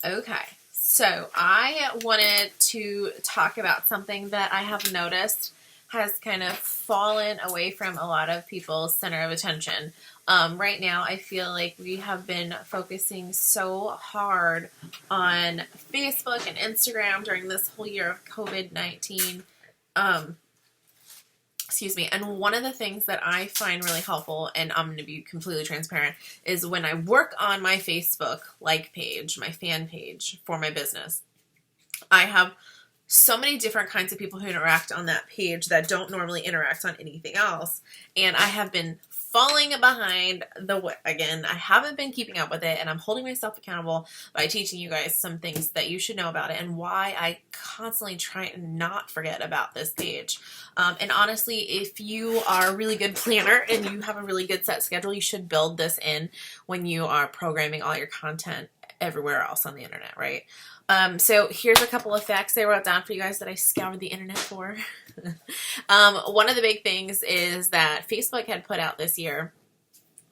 Okay, so I wanted to talk about something that I have noticed has kind of fallen away from a lot of people's center of attention. Right now, I feel like we have been focusing so hard on Facebook and Instagram during this whole year of COVID-19. Um, excuse me. And one of the things that I find really helpful, and I'm going to be completely transparent, is when I work on my Facebook like page, my fan page for my business, I have so many different kinds of people who interact on that page that don't normally interact on anything else. And I have been falling behind again, I haven't been keeping up with it, and I'm holding myself accountable by teaching you guys some things that you should know about it and why I constantly try and not forget about this page. And honestly, if you are a really good planner and you have a really good set schedule, you should build this in when you are programming all your content everywhere else on the internet, right? So here's a couple of facts I wrote down for you guys that I scoured the internet for. One of the big things is that Facebook had put out this year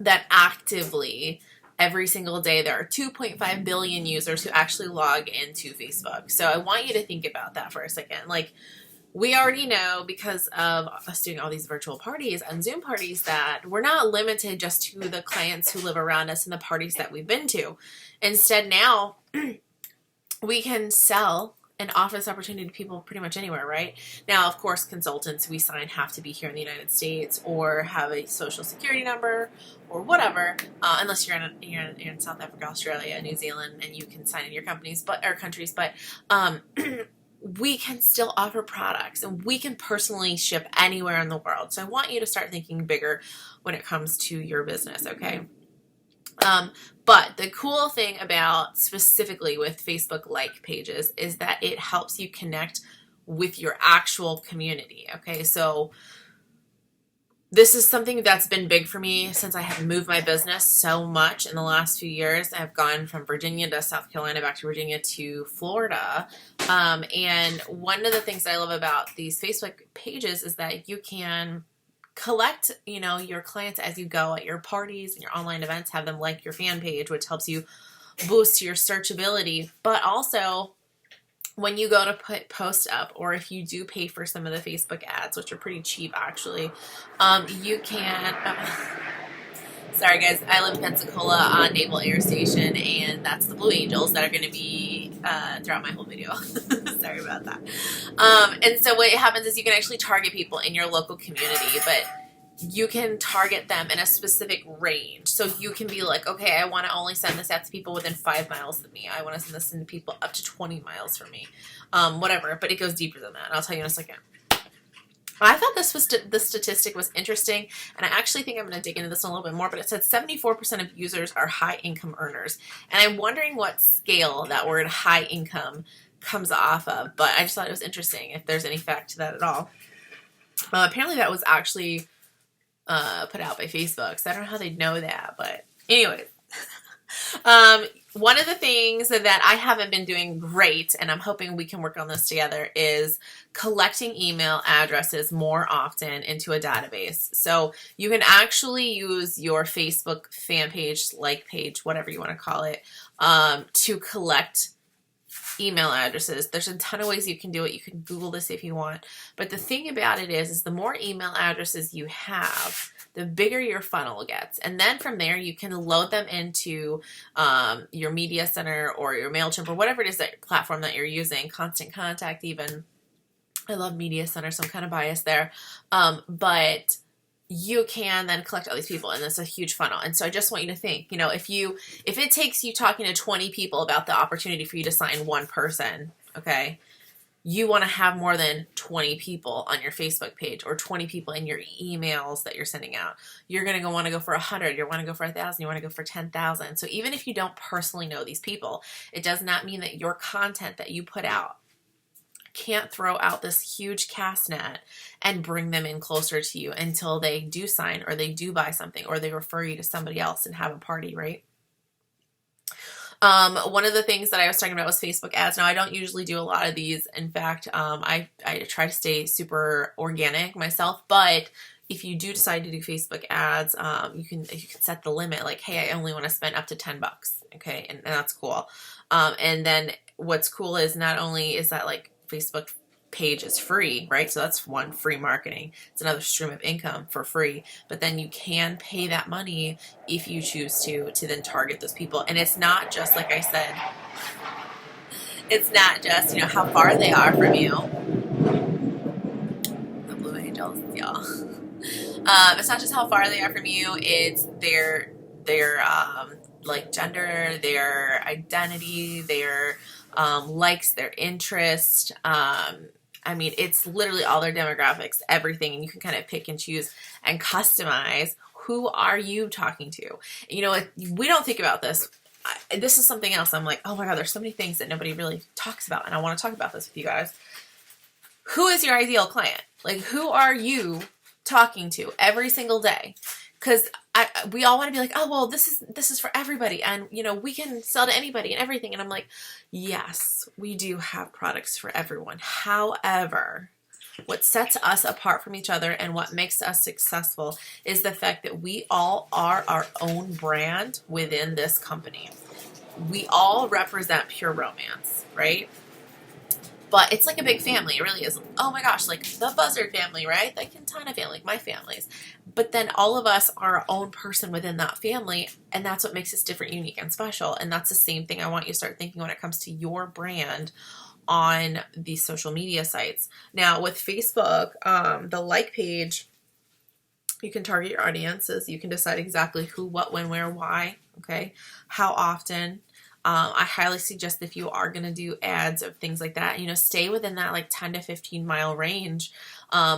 that actively every single day there are 2.5 billion users who actually log into Facebook. So I want you to think about that for a second. Like, we already know because of us doing all these virtual parties and Zoom parties that we're not limited just to the clients who live around us and the parties that we've been to. Instead, now we can sell an office opportunity to people pretty much anywhere, right? Now, of course, consultants we sign have to be here in the United States or have a social security number or whatever, unless you're in South Africa, Australia, New Zealand, and you can sign in your companies, or countries. But we can still offer products, and we can personally ship anywhere in the world. So I want you to start thinking bigger when it comes to your business, okay? But the cool thing about specifically with Facebook like pages is that it helps you connect with your actual community. Okay, so this is something that's been big for me since I have moved my business so much in the last few years. I've gone from Virginia to South Carolina, back to Virginia to Florida. And one of the things that I love about these Facebook pages is that you can collect, your clients as you go at your parties and your online events, have them like your fan page, which helps you boost your searchability. But also, when you go to put posts up, or if you do pay for some of the Facebook ads, which are pretty cheap actually, you can, sorry guys, I live in Pensacola on Naval Air Station, and that's the Blue Angels that are going to be throughout my whole video. Sorry about that. And so what happens is you can actually target people in your local community, but you can target them in a specific range. So you can be like, okay, I want to only send this out to people within 5 miles of me. I want to send this to people up to 20 miles from me. Whatever, but it goes deeper than that. And I'll tell you in a second. I thought this statistic was interesting, and I actually think I'm going to dig into this a little bit more, but it said 74% of users are high-income earners. And I'm wondering what scale that word high income comes off of, but I just thought it was interesting if there's any fact to that at all. Apparently that was actually put out by Facebook, so I don't know how they'd know that, but anyway. One of the things that I haven't been doing great, and I'm hoping we can work on this together, is collecting email addresses more often into a database. So you can actually use your Facebook fan page, like page, whatever you want to call it, to collect email addresses. There's a ton of ways you can do it. You can Google this if you want. But the thing about it is the more email addresses you have, the bigger your funnel gets. And then from there, you can load them into your media center or your MailChimp or whatever it is, that platform that you're using, Constant Contact even. I love Media Center, so I'm kind of biased there. But you can then collect all these people, and it's a huge funnel. And so I just want you to think, if it takes you talking to 20 people about the opportunity for you to sign one person, okay, you want to have more than 20 people on your Facebook page, or 20 people in your emails that you're sending out. You're going to want to go for 100, you want to go for 1,000, you want to go for 10,000. So even if you don't personally know these people, it does not mean that your content that you put out can't throw out this huge cast net and bring them in closer to you until they do sign, or they do buy something, or they refer you to somebody else and have a party, right? One of the things that I was talking about was Facebook ads. Now, I don't usually do a lot of these. In fact, I try to stay super organic myself, but if you do decide to do Facebook ads, you can set the limit, like, hey, I only want to spend up to $10. Okay, and that's cool. And then what's cool is not only is that like Facebook page is free, right? So that's one, free marketing. It's another stream of income for free. But then you can pay that money if you choose to then target those people. And it's not just, like I said, it's not just, how far they are from you. The Blue Angels, y'all. It's not just how far they are from you. It's their like gender, their identity, their likes, their interest. I mean, it's literally all their demographics, everything, and you can kind of pick and choose and customize who are you talking to. We don't think about this. This is something else. I'm like, oh my God, there's so many things that nobody really talks about, and I want to talk about this with you guys. Who is your ideal client? Like, who are you talking to every single day? Because we all want to be like, oh, well, this is for everybody, and we can sell to anybody and everything. And I'm like, yes, we do have products for everyone. However, what sets us apart from each other and what makes us successful is the fact that we all are our own brand within this company. We all represent Pure Romance, right? But it's like a big family. It really is. Oh my gosh, like the Buzzard family, right? The Quintana family, like my families. But then all of us are our own person within that family, and that's what makes us different, unique, and special. And that's the same thing I want you to start thinking when it comes to your brand on these social media sites. Now with Facebook, the like page, you can target your audiences. You can decide exactly who, what, when, where, why, okay? How often. I highly suggest if you are going to do ads of things like that, stay within that like 10 to 15 mile range,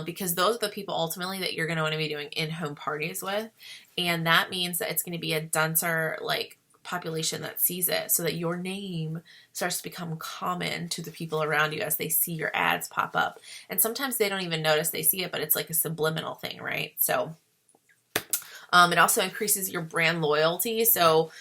because those are the people ultimately that you're going to want to be doing in-home parties with. And that means that it's going to be a denser like population that sees it, so that your name starts to become common to the people around you as they see your ads pop up. And sometimes they don't even notice they see it, but it's like a subliminal thing, right? So it also increases your brand loyalty. So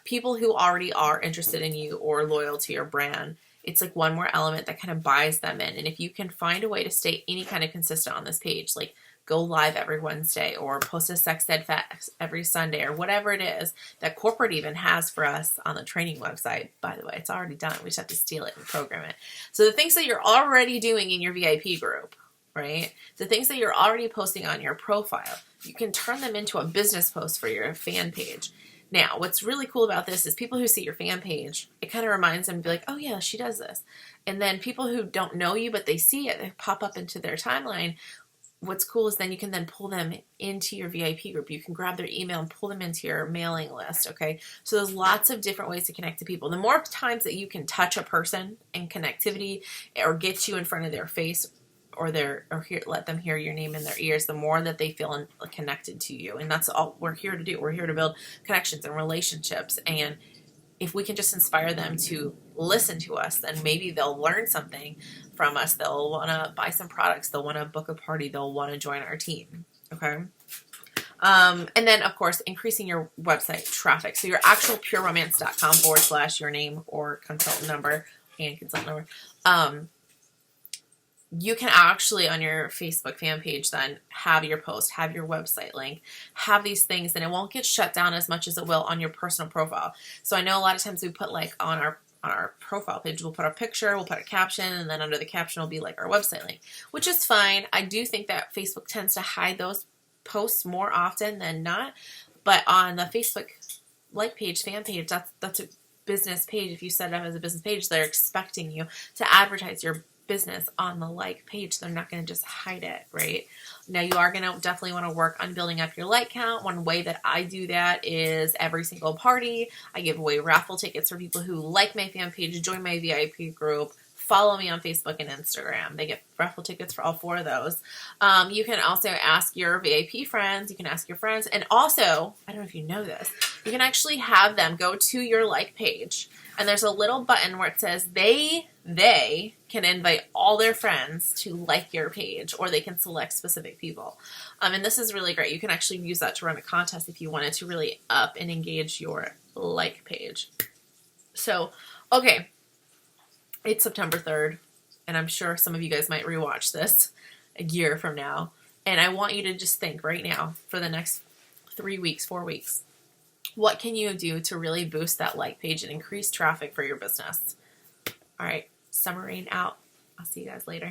people who already are interested in you or loyal to your brand, it's like one more element that kind of buys them in. And if you can find a way to stay any kind of consistent on this page, like go live every Wednesday or post a sex ed fest every Sunday or whatever it is that corporate even has for us on the training website. By the way, it's already done. We just have to steal it and program it. So the things that you're already doing in your VIP group, right? The things that you're already posting on your profile, you can turn them into a business post for your fan page. Now, what's really cool about this is people who see your fan page, it kind of reminds them to be like, oh yeah, she does this. And then people who don't know you, but they see it, they pop up into their timeline. What's cool is then you can then pull them into your VIP group. You can grab their email and pull them into your mailing list, okay? So there's lots of different ways to connect to people. The more times that you can touch a person in connectivity or get you in front of their face, let them hear your name in their ears, the more that they feel connected to you. And that's all we're here to do. We're here to build connections and relationships. And if we can just inspire them to listen to us, then maybe they'll learn something from us. They'll want to buy some products. They'll want to book a party. They'll want to join our team. Okay. And then, of course, increasing your website traffic. So your actual pureromance.com / your name or consultant number and consultant number. You can actually on your Facebook fan page then have your post, have your website link, have these things, and it won't get shut down as much as it will on your personal profile. So I know a lot of times we put like on our profile page, we'll put our picture, we'll put a caption, and then under the caption will be like our website link, which is fine. I do think that Facebook tends to hide those posts more often than not, but on the Facebook like page, fan page, that's a business page. If you set it up as a business page, they're expecting you to advertise your business on the like page. They're not going to just hide it, right? Now you are going to definitely want to work on building up your like count. One way that I do that is every single party, I give away raffle tickets for people who like my fan page, join my VIP group, follow me on Facebook and Instagram. They get raffle tickets for all 4 of those. You can also ask your VIP friends. You can ask your friends. And also, I don't know if you know this, you can actually have them go to your like page. And there's a little button where it says they can invite all their friends to like your page, or they can select specific people. And this is really great. You can actually use that to run a contest if you wanted to really up and engage your like page. So, okay. It's September 3rd, and I'm sure some of you guys might rewatch this a year from now. And I want you to just think right now for the next 3 weeks, 4 weeks. What can you do to really boost that like page and increase traffic for your business? All right, Summer Rain out. I'll see you guys later.